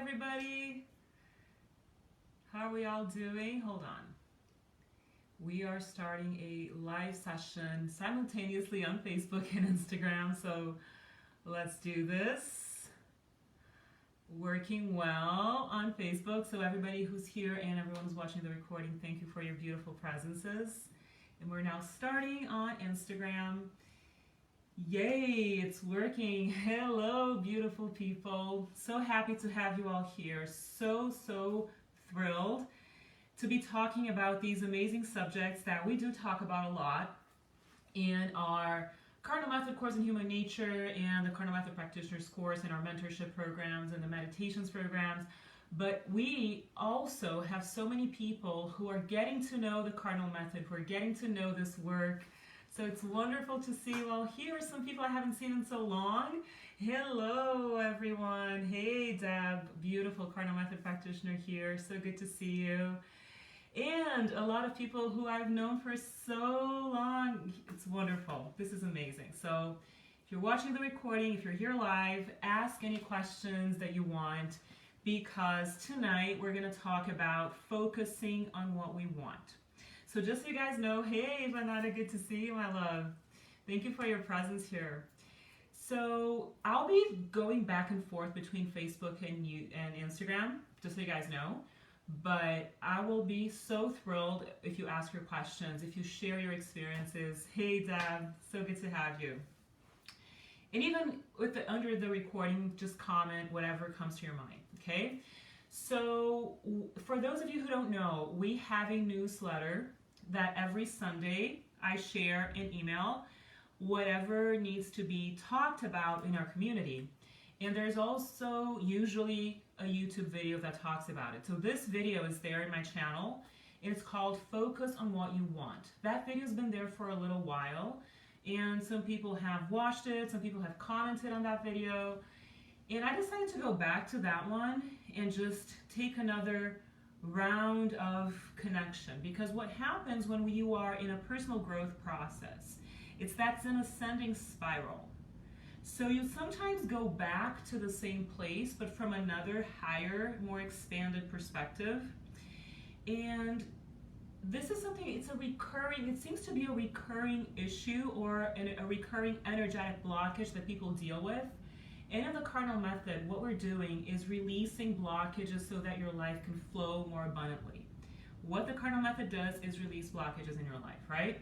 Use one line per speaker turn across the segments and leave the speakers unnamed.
everybody. How are we all doing? Hold on. We are starting a live session simultaneously on Facebook and Instagram, so let's do this. Working well on Facebook, so everybody who's here and everyone who's watching the recording, thank you for your beautiful presences. And we're now starting on Instagram. Yay, it's working. Hello, beautiful people. So happy to have you all here. So thrilled to be talking about these amazing subjects that we do talk about a lot in our Cardinal Method course in Human Nature and the Cardinal Method Practitioners course and our mentorship programs and the meditations programs. But we also have so many people who are getting to know the Cardinal Method, who are getting to know this work. So it's wonderful to see you all here. Some people I haven't seen in so long. Hello, everyone. Hey, Deb, beautiful Cardinal Method practitioner here. So good to see you. And a lot of people who I've known for so long. It's wonderful. This is amazing. So if you're watching the recording, if you're here live, ask any questions that you want, because tonight we're going to talk about focusing on what we want. So just so you guys know, hey, Vanada, good to see you, my love. Thank you for your presence here. So I'll be going back and forth between Facebook and Instagram, just so you guys know. But I will be so thrilled if you ask your questions, if you share your experiences. Hey, Deb, so good to have you. And even under the recording, just comment whatever comes to your mind, okay? So for those of you who don't know, we have a newsletter that every Sunday I share in email whatever needs to be talked about in our community. And there's also usually a YouTube video that talks about it. So this video is there in my channel. It's called Focus on What You Want. That video's been there for a little while, and some people have watched it, some people have commented on that video. And I decided to go back to that one and just take another round of connection, because what happens when you are in a personal growth process, that's an ascending spiral. So you sometimes go back to the same place, but from another higher, more expanded perspective. And this is something, it seems to be a recurring issue or a recurring energetic blockage that people deal with. And in the Cardinal Method, what we're doing is releasing blockages so that your life can flow more abundantly. What the Cardinal Method does is release blockages in your life, right?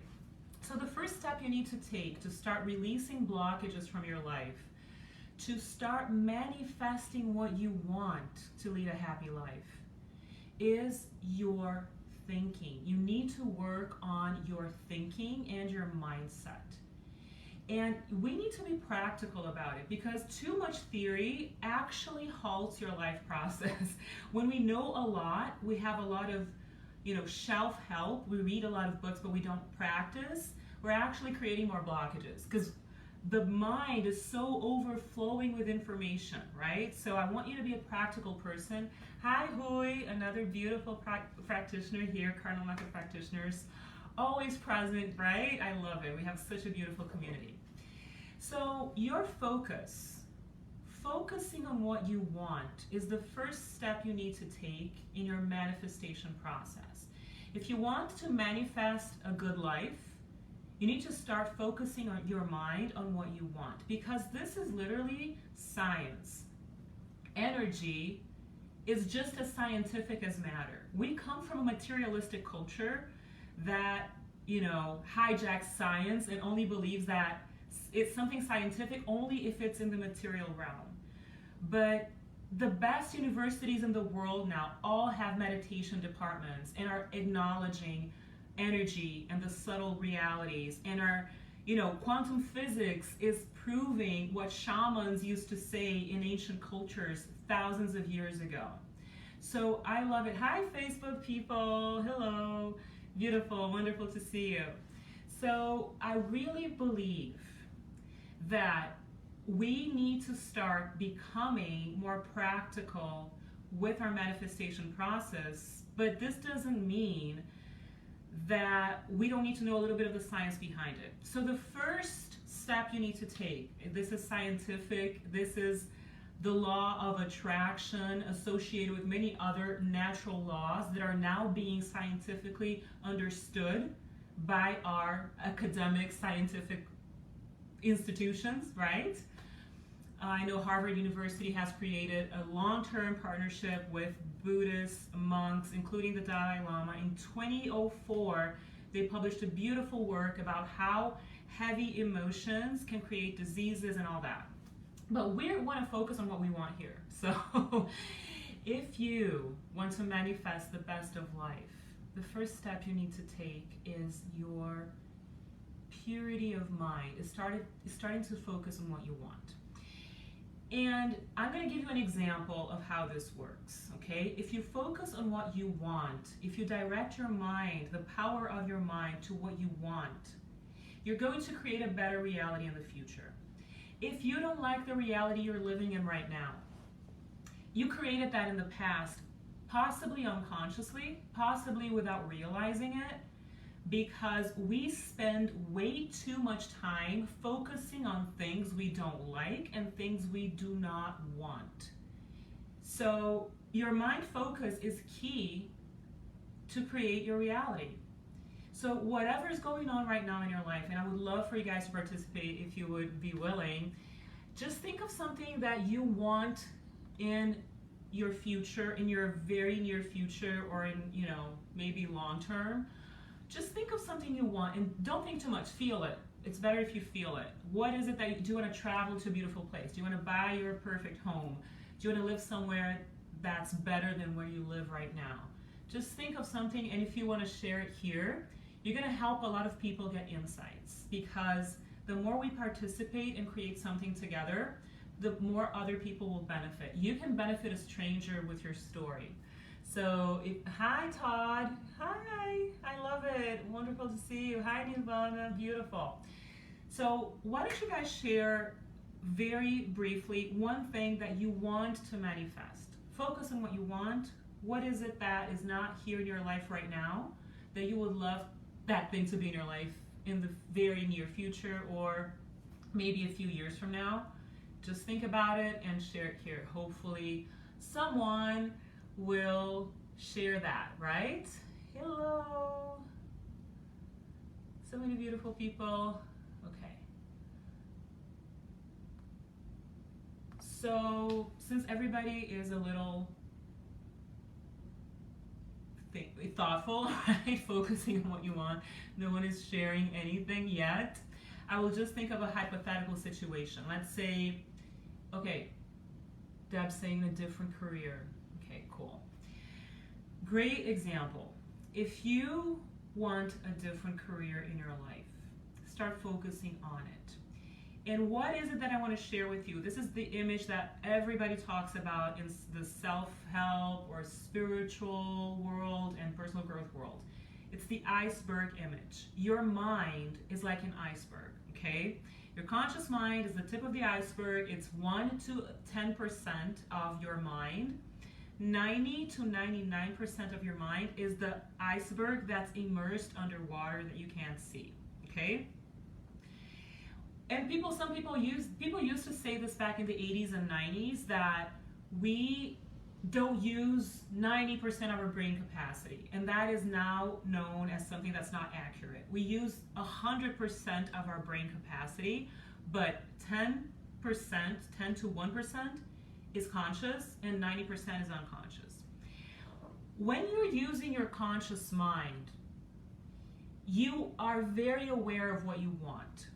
So the first step you need to take to start releasing blockages from your life, to start manifesting what you want to lead a happy life, is your thinking. You need to work on your thinking and your mindset. And we need to be practical about it, because too much theory actually halts your life process. When we know a lot, we have a lot of, shelf help. We read a lot of books, but we don't practice. We're actually creating more blockages because the mind is so overflowing with information, right? So I want you to be a practical person. Hi, Hui, another beautiful practitioner here, Cardinal Method practitioners. Always present, right? I love it. We have such a beautiful community. So your focusing on what you want, is the first step you need to take in your manifestation process. If you want to manifest a good life, you need to start focusing on your mind on what you want, because this is literally science. Energy is just as scientific as matter. We come from a materialistic culture that, hijacks science and only believes that it's something scientific only if it's in the material realm. But the best universities in the world now all have meditation departments and are acknowledging energy and the subtle realities, and our quantum physics is proving what shamans used to say in ancient cultures thousands of years ago. So I love it. Hi, Facebook people. Hello. Beautiful. Wonderful to see you. So I really believe that we need to start becoming more practical with our manifestation process, but this doesn't mean that we don't need to know a little bit of the science behind it. So the first step you need to take, this is scientific, this is the law of attraction associated with many other natural laws that are now being scientifically understood by our academic scientific institutions, right? I know Harvard University has created a long-term partnership with Buddhist monks, including the Dalai Lama. In 2004, they published a beautiful work about how heavy emotions can create diseases and all that. But we want to focus on what we want here. So if you want to manifest the best of life, the first step you need to take is your purity of mind. Is starting to focus on what you want. And I'm going to give you an example of how this works, okay? If you focus on what you want, if you direct your mind, the power of your mind to what you want, you're going to create a better reality in the future. If you don't like the reality you're living in right now, you created that in the past, possibly unconsciously, possibly without realizing it, because we spend way too much time focusing on things we don't like and things we do not want. So your mind focus is key to create your reality. So whatever is going on right now in your life, and I would love for you guys to participate if you would be willing, just think of something that you want in your future, in your very near future, or in, maybe long term. Just think of something you want and don't think too much. Feel it. It's better if you feel it. What is it that do you want to travel to a beautiful place? Do you want to buy your perfect home? Do you want to live somewhere that's better than where you live right now? Just think of something, and if you want to share it here, you're going to help a lot of people get insights, because the more we participate and create something together, the more other people will benefit. You can benefit a stranger with your story. So, hi Todd, hi, I love it, wonderful to see you. Hi Nirvana, beautiful. So why don't you guys share very briefly one thing that you want to manifest. Focus on what you want. What is it that is not here in your life right now that you would love that thing to be in your life in the very near future, or maybe a few years from now? Just think about it and share it here. Hopefully someone will share that, right? Hello. So many beautiful people. Okay. So since everybody is a little thoughtful, right? Focusing on what you want, no one is sharing anything yet. I will just think of a hypothetical situation. Let's say, okay, Deb's saying a different career. Okay, cool. Great example. If you want a different career in your life, start focusing on it. And what is it that I want to share with you? This is the image that everybody talks about in the self-help or spiritual world and personal growth world. It's the iceberg image. Your mind is like an iceberg, okay? Your conscious mind is the tip of the iceberg. It's 1 to 10% of your mind. 90 to 99% of your mind is the iceberg that's immersed underwater that you can't see, okay? And some people used to say this back in the 80s and 90s, that we don't use 90% of our brain capacity, and that is now known as something that's not accurate. We use 100% of our brain capacity, but 10% to 1% is conscious and 90% is unconscious. When you're using your conscious mind, you are very aware of what you want.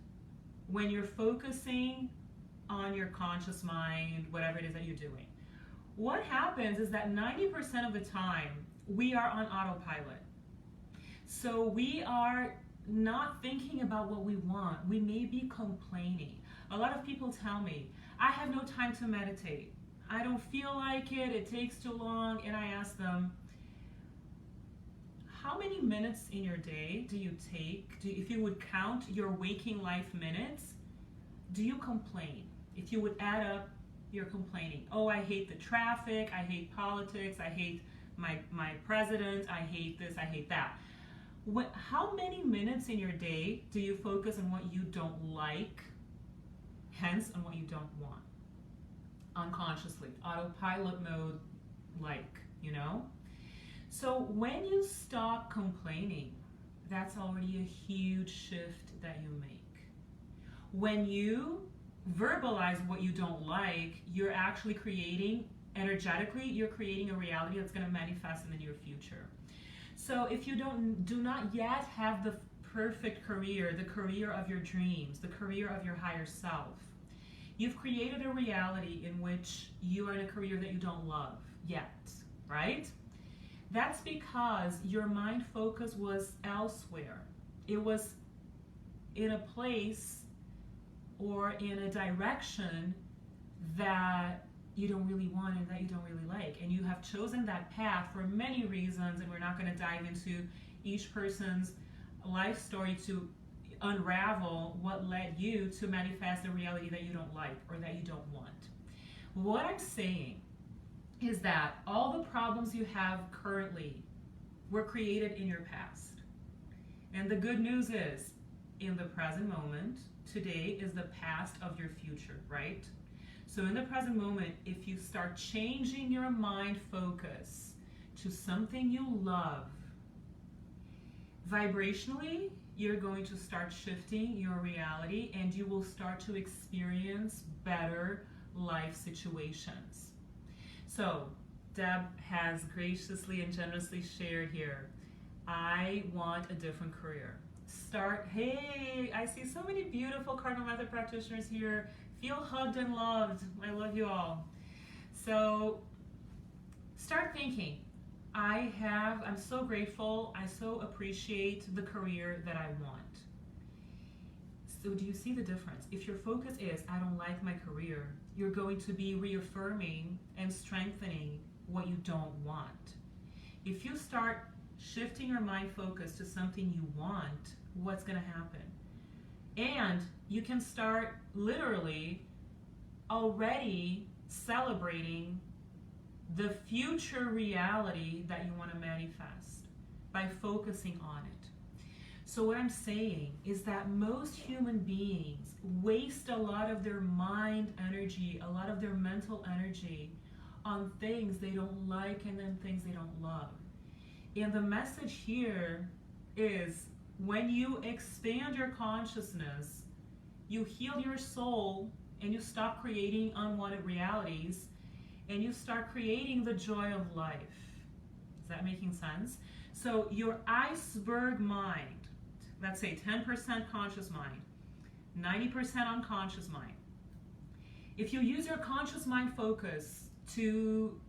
When you're focusing on your conscious mind, whatever it is that you're doing, what happens is that 90% of the time we are on autopilot. So we are not thinking about what we want. We may be complaining. A lot of people tell me, I have no time to meditate. I don't feel like it. It takes too long. And I ask them, how many minutes in your day do you take? If you would count your waking life minutes, do you complain? If you would add up your complaining. Oh, I hate the traffic. I hate politics. I hate my president. I hate this. I hate that. How many minutes in your day do you focus on what you don't like, hence on what you don't want? unconsciously, autopilot mode, like, you know? So when you stop complaining, that's already a huge shift that you make. When you verbalize what you don't like, you're actually creating, energetically, you're creating a reality that's going to manifest in the near future. So if you do not yet have the perfect career, the career of your dreams, the career of your higher self, you've created a reality in which you are in a career that you don't love yet, right? That's because your mind focus was elsewhere. It was in a place or in a direction that you don't really want and that you don't really like. And you have chosen that path for many reasons, and we're not going to dive into each person's life story to unravel what led you to manifest a reality that you don't like or that you don't want. What I'm saying is that all the problems you have currently were created in your past. And the good news is, in the present moment, today is the past of your future, right? So in the present moment, if you start changing your mind focus to something you love, vibrationally, you're going to start shifting your reality and you will start to experience better life situations. So Deb has graciously and generously shared here, I want a different career. Hey, I see so many beautiful Cardinal Method practitioners here. Feel hugged and loved. I love you all. So start thinking, I'm so grateful, I so appreciate the career that I want. So do you see the difference? If your focus is, I don't like my career, you're going to be reaffirming and strengthening what you don't want. If you start shifting your mind focus to something you want, what's going to happen? And you can start literally already celebrating the future reality that you want to manifest by focusing on it. So what I'm saying is that most human beings waste a lot of their mind energy, a lot of their mental energy on things they don't like and then things they don't love. And the message here is, when you expand your consciousness, you heal your soul and you stop creating unwanted realities and you start creating the joy of life. Is that making sense? So your iceberg mind, let's say 10% conscious mind, 90% unconscious mind. If you use your conscious mind focus to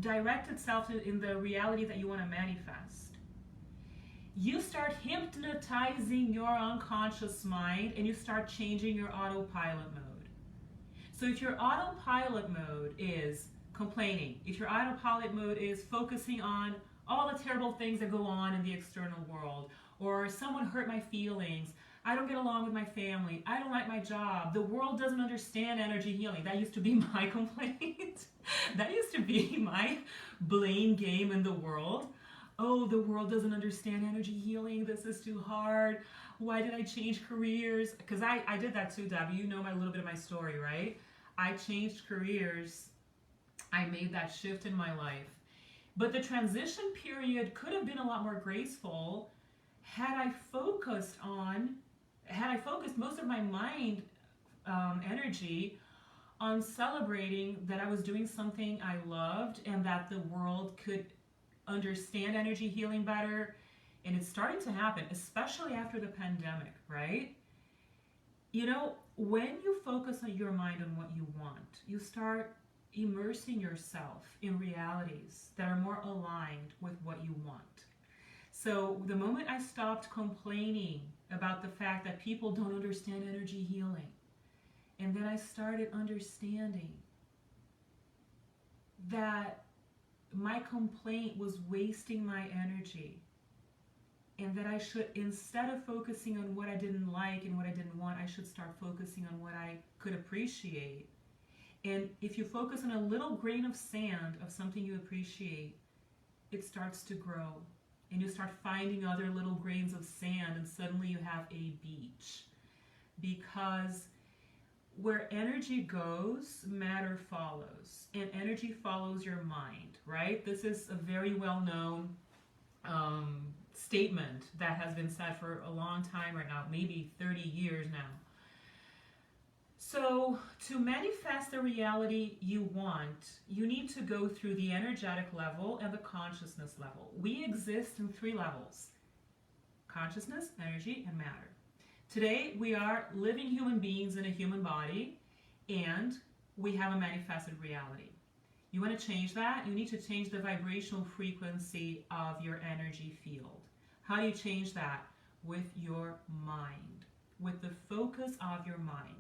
direct itself in the reality that you want to manifest, you start hypnotizing your unconscious mind and you start changing your autopilot mode. So if your autopilot mode is complaining, if your autopilot mode is focusing on all the terrible things that go on in the external world, or someone hurt my feelings, I don't get along with my family, I don't like my job, the world doesn't understand energy healing. That used to be my complaint. That used to be my blame game in the world. Oh, the world doesn't understand energy healing. This is too hard. Why did I change careers? Because I did that too, Deb. You know a little bit of my story, right? I changed careers. I made that shift in my life. But the transition period could have been a lot more graceful had I focused most of my mind energy on celebrating that I was doing something I loved and that the world could understand energy healing better. And it's starting to happen, especially after the pandemic, right? You know, when you focus on your mind on what you want, you start immersing yourself in realities that are more aligned with what you want. So the moment I stopped complaining about the fact that people don't understand energy healing, and then I started understanding that my complaint was wasting my energy, and that I should, instead of focusing on what I didn't like and what I didn't want, I should start focusing on what I could appreciate. And if you focus on a little grain of sand of something you appreciate, it starts to grow. And you start finding other little grains of sand, and suddenly you have a beach. Because where energy goes, matter follows, and energy follows your mind, right? This is a very well-known statement that has been said for a long time right now, maybe 30 years now. So, to manifest the reality you want, you need to go through the energetic level and the consciousness level. We exist in 3 levels: consciousness, energy, and matter. Today, we are living human beings in a human body, and we have a manifested reality. You want to change that? You need to change the vibrational frequency of your energy field. How do you change that? With your mind, with the focus of your mind.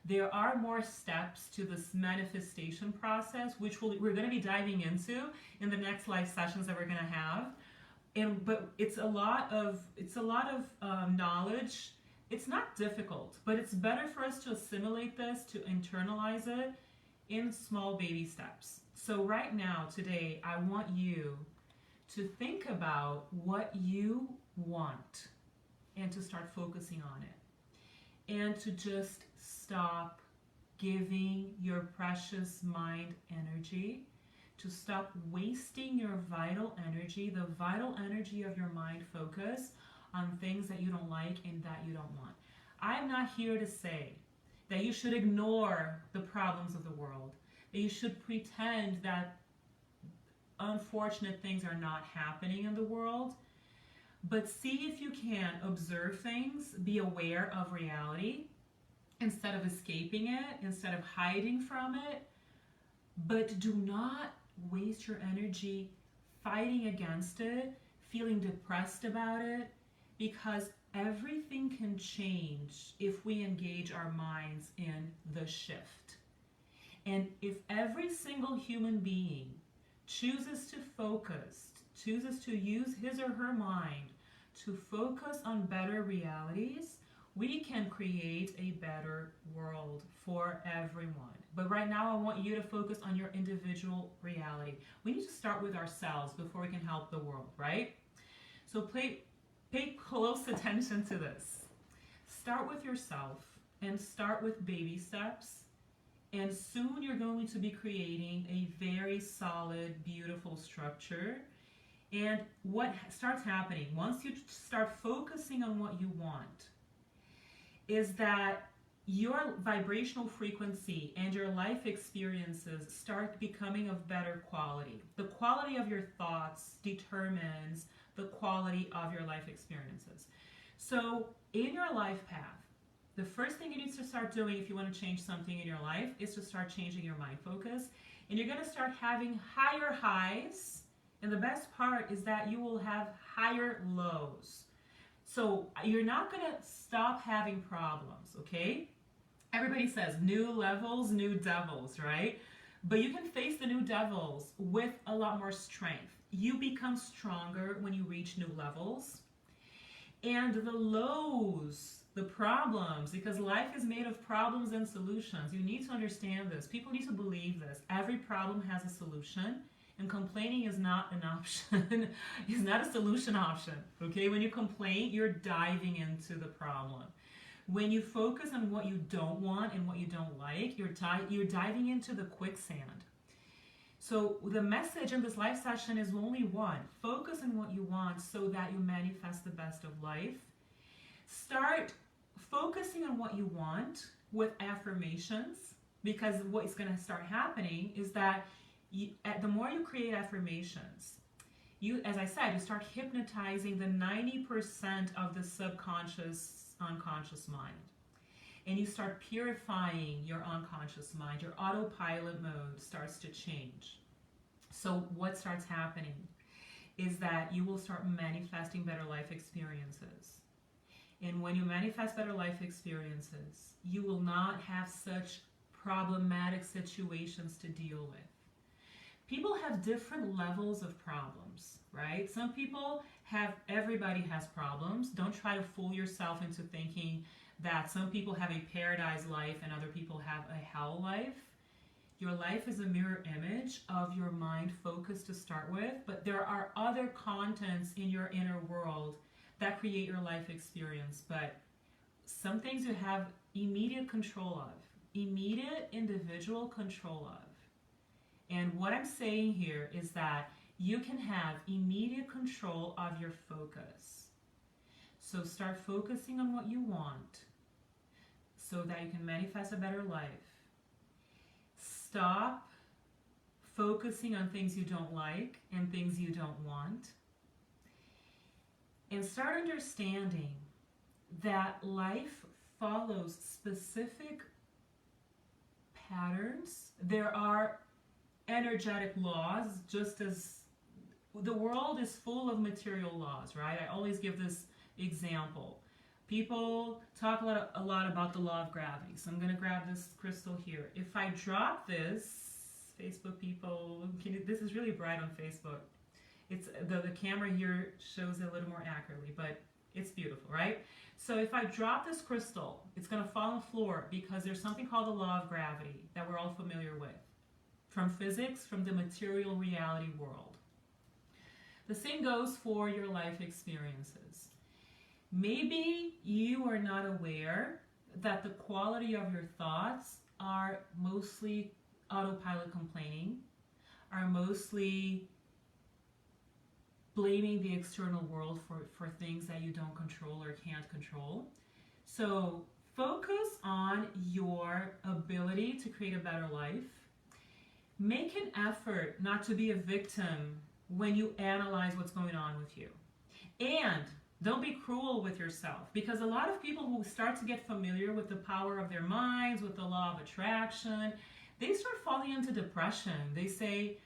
There are more steps to this manifestation process, which we're going to be diving into in the next live sessions that we're going to have. But it's a lot of knowledge. It's not difficult, but it's better for us to assimilate this, to internalize it in small baby steps. So right now, today, I want you to think about what you want and to start focusing on it. And to just stop giving your precious mind energy, to stop wasting your vital energy, the vital energy of your mind focus on things that you don't like and that you don't want. I'm not here to say that you should ignore the problems of the world, that you should pretend that unfortunate things are not happening in the world, but see if you can observe things, be aware of reality, instead of escaping it, instead of hiding from it. But do not waste your energy fighting against it, feeling depressed about it, because everything can change if we engage our minds in the shift. And if every single human being chooses to focus, chooses to use his or her mind to focus on better realities, we can create a better world for everyone. But right now, I want you to focus on your individual reality. We need to start with ourselves before we can help the world, right? So pay close attention to this. Start with yourself and start with baby steps. And soon you're going to be creating a very solid, beautiful structure. And what starts happening once you start focusing on what you want is that your vibrational frequency and your life experiences start becoming of better quality. The quality of your thoughts determines the quality of your life experiences. So in your life path, the first thing you need to start doing if you want to change something in your life is to start changing your mind focus. And you're going to start having higher highs. And the best part is that you will have higher lows. So you're not going to stop having problems, okay? Everybody says new levels, new devils, right? But you can face the new devils with a lot more strength. You become stronger when you reach new levels. And the lows, the problems, because life is made of problems and solutions. You need to understand this. People need to believe this. Every problem has a solution. And complaining is not an option. It's not a solution option. Okay? When you complain, you're diving into the problem. When you focus on what you don't want and what you don't like, you're diving into the quicksand. So the message in this live session is only one. Focus on what you want so that you manifest the best of life. Start focusing on what you want with affirmations, because what's going to start happening is that the more you create affirmations, as I said, you start hypnotizing the 90% of the subconscious, unconscious mind. And you start purifying your unconscious mind. Your autopilot mode starts to change. So what starts happening is that you will start manifesting better life experiences. And when you manifest better life experiences, you will not have such problematic situations to deal with. People have different levels of problems, right? Some people everybody has problems. Don't try to fool yourself into thinking that some people have a paradise life and other people have a hell life. Your life is a mirror image of your mind focus to start with, but there are other contents in your inner world that create your life experience. But some things you have immediate control of. immediate individual control of. And what I'm saying here is that you can have immediate control of your focus. So start focusing on what you want so that you can manifest a better life. Stop focusing on things you don't like and things you don't want. And start understanding that life follows specific patterns. There are energetic laws, just as the world is full of material laws, right? I always give this example. People talk a lot about the law of gravity. So I'm going to grab this crystal here. If I drop this, Facebook people, this is really bright on Facebook. It's the camera here shows it a little more accurately, but it's beautiful, right? So if I drop this crystal, it's going to fall on the floor because there's something called the law of gravity that we're all familiar with from physics, from the material reality world. The same goes for your life experiences. Maybe you are not aware that the quality of your thoughts are mostly autopilot complaining, are mostly blaming the external world for things that you don't control or can't control. So focus on your ability to create a better life. Make an effort not to be a victim when you analyze what's going on with you. And don't be cruel with yourself, because a lot of people who start to get familiar with the power of their minds, with the law of attraction, they start falling into depression. They say,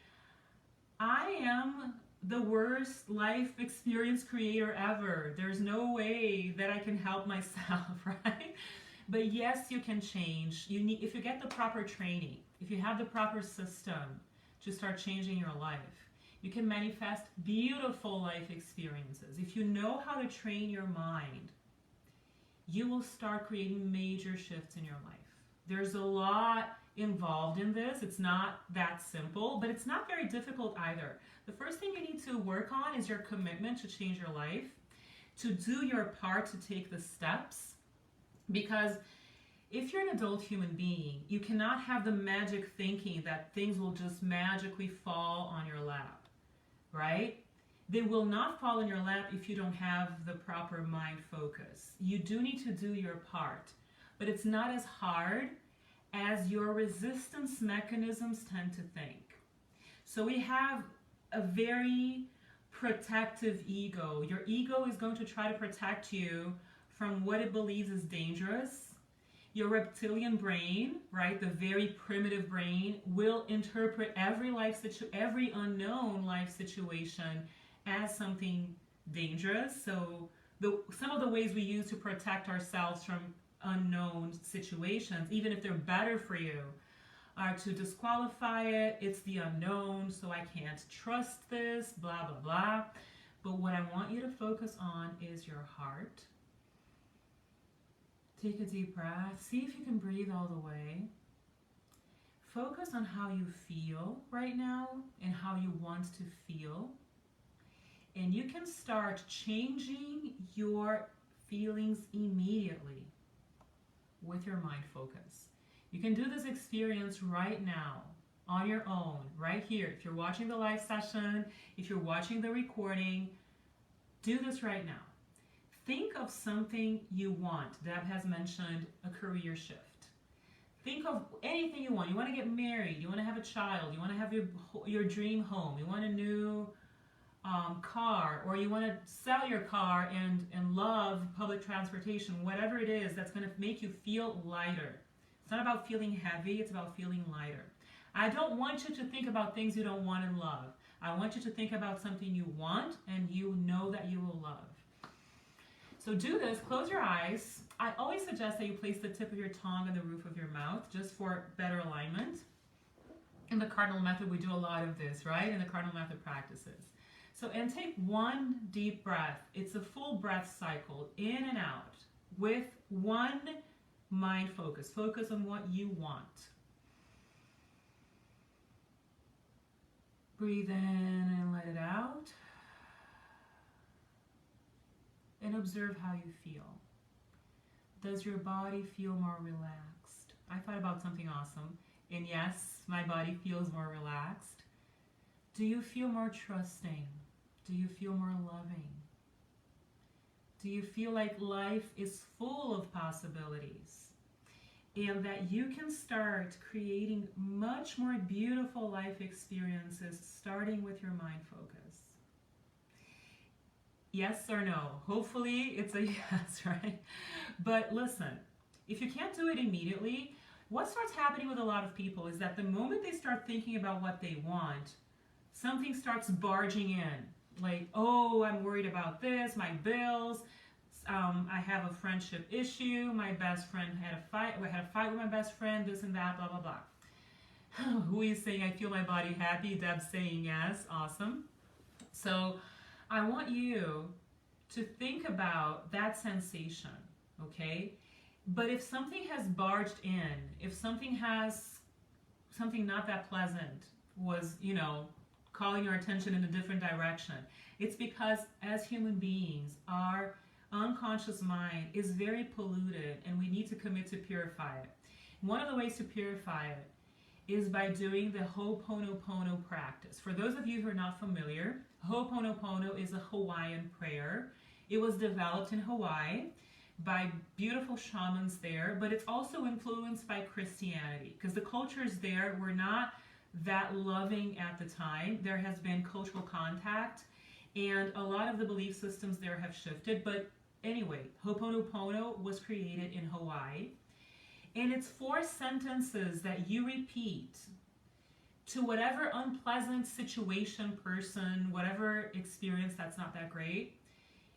I am the worst life experience creator ever. There's no way that I can help myself, right? But yes, you can change. If you get the proper training, if you have the proper system to start changing your life, you can manifest beautiful life experiences. If you know how to train your mind, you will start creating major shifts in your life. There's a lot involved in this. It's not that simple, but it's not very difficult either. The first thing you need to work on is your commitment to change your life, to do your part to take the steps. Because if you're an adult human being, you cannot have the magic thinking that things will just magically fall on your lap, right? They will not fall in your lap if you don't have the proper mind focus. You do need to do your part, but it's not as hard as your resistance mechanisms tend to think. So we have a very protective ego. Your ego is going to try to protect you from what it believes is dangerous. Your reptilian brain, right, the very primitive brain, will interpret every unknown life situation as something dangerous. So some of the ways we use to protect ourselves from unknown situations, even if they're better for you, are to disqualify it. It's the unknown, so I can't trust this, blah, blah, blah. But what I want you to focus on is your heart. Take a deep breath. See if you can breathe all the way. Focus on how you feel right now and how you want to feel. And you can start changing your feelings immediately with your mind focus. You can do this experience right now on your own, right here. If you're watching the live session, if you're watching the recording, do this right now. Think of something you want. Deb has mentioned a career shift. Think of anything you want. You want to get married. You want to have a child. You want to have your dream home. You want a new car, or you want to sell your car and love public transportation. Whatever it is that's going to make you feel lighter. It's not about feeling heavy. It's about feeling lighter. I don't want you to think about things you don't want and love. I want you to think about something you want and you know that you will love. So do this, close your eyes. I always suggest that you place the tip of your tongue on the roof of your mouth just for better alignment. In the cardinal method, we do a lot of this, right? In the cardinal method practices. So, and take one deep breath. It's a full breath cycle, in and out, with one mind focus. Focus on what you want. Breathe in and let it out. And observe how you feel. Does your body feel more relaxed? I thought about something awesome. And yes, my body feels more relaxed. Do you feel more trusting? Do you feel more loving? Do you feel like life is full of possibilities? And that you can start creating much more beautiful life experiences starting with your mind focus? Yes or no? Hopefully it's a yes, right? But listen, if you can't do it immediately, what starts happening with a lot of people is that the moment they start thinking about what they want, something starts barging in. Like, oh, I'm worried about this, my bills, I have a friendship issue, my best friend had a fight, I had a fight with my best friend, this and that, blah, blah, blah. Who is saying I feel my body happy? Deb's saying yes, awesome. So I want you to think about that sensation, okay? But if something has barged in, if something not that pleasant was, calling your attention in a different direction, it's because as human beings, our unconscious mind is very polluted and we need to commit to purify it. One of the ways to purify it is by doing the Ho'oponopono practice. For those of you who are not familiar, Ho'oponopono is a Hawaiian prayer. It was developed in Hawaii by beautiful shamans there, but it's also influenced by Christianity because the cultures there were not that loving at the time. There has been cultural contact and a lot of the belief systems there have shifted. But anyway, Ho'oponopono was created in Hawaii. And it's 4 sentences that you repeat to whatever unpleasant situation, person, whatever experience that's not that great.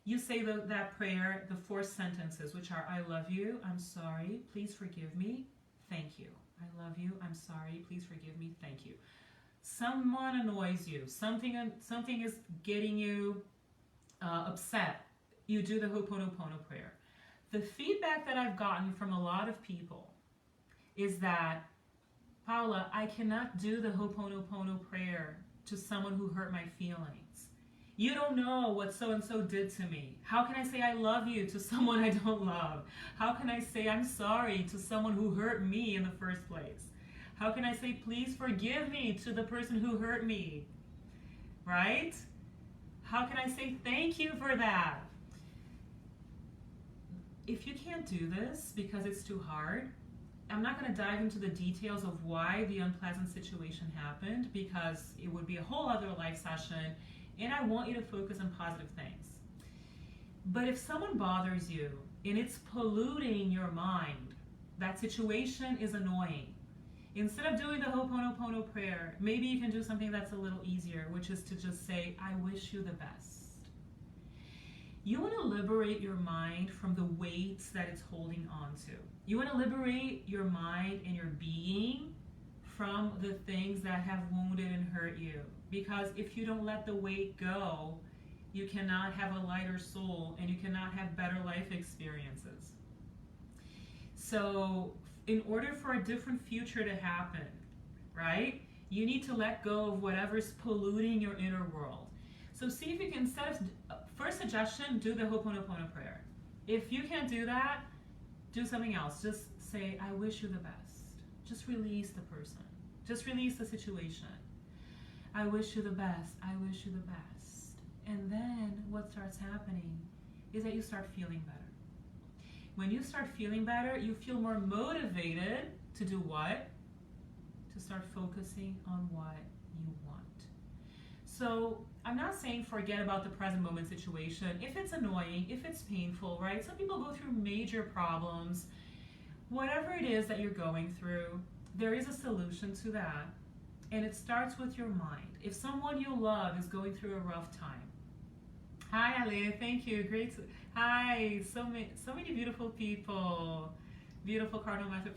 You say that prayer, the 4 sentences, which are, I love you, I'm sorry, please forgive me, thank you. I love you, I'm sorry, please forgive me, thank you. Someone annoys you, something is getting you upset. You do the Ho'oponopono prayer. The feedback that I've gotten from a lot of people is that, Paula, I cannot do the Ho'oponopono prayer to someone who hurt my feelings. You don't know what so-and-so did to me. How can I say I love you to someone I don't love? How can I say I'm sorry to someone who hurt me in the first place? How can I say please forgive me to the person who hurt me? Right? How can I say thank you for that? If you can't do this because it's too hard, I'm not going to dive into the details of why the unpleasant situation happened because it would be a whole other live session and I want you to focus on positive things. But if someone bothers you and it's polluting your mind, that situation is annoying. Instead of doing the Ho'oponopono prayer, maybe you can do something that's a little easier, which is to just say, I wish you the best. You want to liberate your mind from the weights that it's holding on to. You want to liberate your mind and your being from the things that have wounded and hurt you. Because if you don't let the weight go, you cannot have a lighter soul and you cannot have better life experiences. So in order for a different future to happen, right, you need to let go of whatever's polluting your inner world. So see if you can, first suggestion, do the Ho'oponopono prayer. If you can't do that, do something else. Just say, I wish you the best. Just release the person. Just release the situation. I wish you the best. I wish you the best. And then what starts happening is that you start feeling better. When you start feeling better, you feel more motivated to do what? To start focusing on what you want. So I'm not saying forget about the present moment situation. If it's annoying, if it's painful, right? Some people go through major problems. Whatever it is that you're going through, there is a solution to that. And it starts with your mind. If someone you love is going through a rough time. Hi, Ali. Thank you. Great. Hi. So many beautiful people. Beautiful cardinal method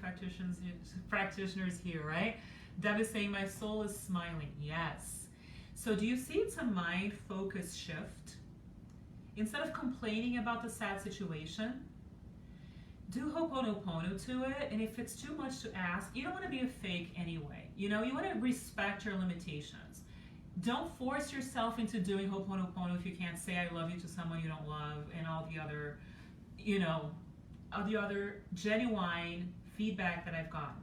practitioners here, right? Deb is saying, my soul is smiling. Yes. So do you see it's a mind focus shift? Instead of complaining about the sad situation, do Ho'oponopono to it, and if it's too much to ask, you don't want to be a fake anyway. You want to respect your limitations. Don't force yourself into doing Ho'oponopono if you can't say I love you to someone you don't love and all the other, all the other genuine feedback that I've gotten.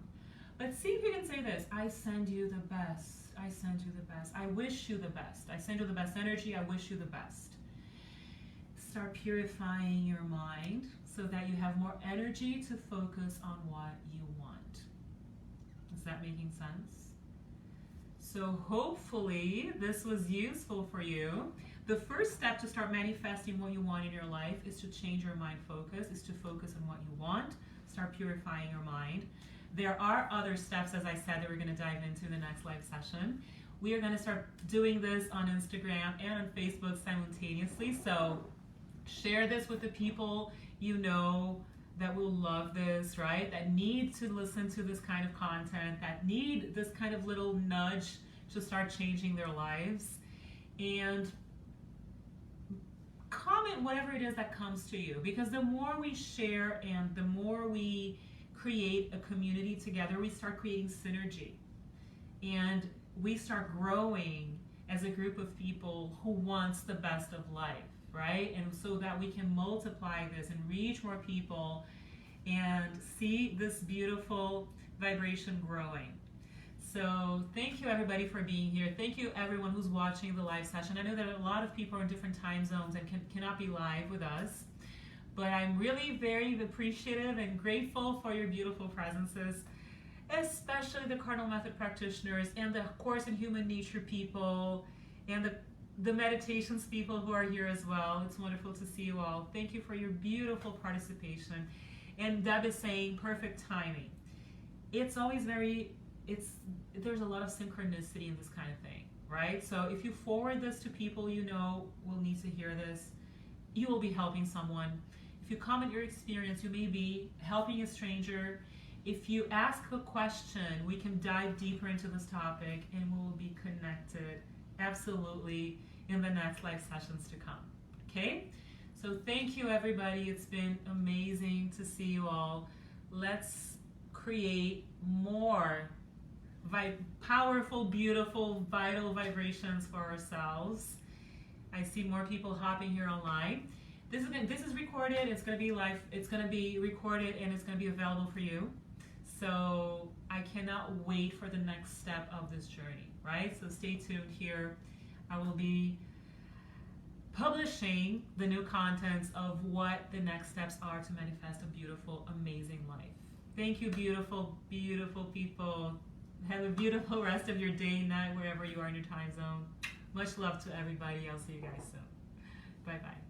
But see if you can say this: I send you the best. I send you the best. I wish you the best. I send you the best energy. I wish you the best. Start purifying your mind so that you have more energy to focus on what you want. Is that making sense? So hopefully this was useful for you. The first step to start manifesting what you want in your life is to change your mind focus, is to focus on what you want, start purifying your mind. There are other steps, as I said, that we're going to dive into in the next live session. We are going to start doing this on Instagram and on Facebook simultaneously, so share this with the people you know that will love this, right? That need to listen to this kind of content, that need this kind of little nudge to start changing their lives. And comment whatever it is that comes to you, because the more we share and the more we create a community together, we start creating synergy and we start growing as a group of people who wants the best of life, right? And so that we can multiply this and reach more people and see this beautiful vibration growing. So thank you everybody for being here. Thank you everyone who's watching the live session. I know that a lot of people are in different time zones and cannot be live with us, but I'm really very appreciative and grateful for your beautiful presences, especially the Cardinal Method practitioners and the Course in Human Nature people and the meditations people who are here as well. It's wonderful to see you all. Thank you for your beautiful participation. And Deb is saying perfect timing. It's always there's a lot of synchronicity in this kind of thing, right? So if you forward this to people you know will need to hear this, you will be helping someone. If you comment your experience, you may be helping a stranger. If you ask a question, we can dive deeper into this topic and we will be connected absolutely in the next live sessions to come. Okay? So thank you everybody. It's been amazing to see you all. Let's create more powerful, beautiful, vital vibrations for ourselves. I see more people hopping here online. This is recorded. It's going to be live. It's going to be recorded and it's going to be available for you. So I cannot wait for the next step of this journey, right? So stay tuned here. I will be publishing the new contents of what the next steps are to manifest a beautiful, amazing life. Thank you, beautiful, beautiful people. Have a beautiful rest of your day, night, wherever you are in your time zone. Much love to everybody. I'll see you guys soon. Bye-bye.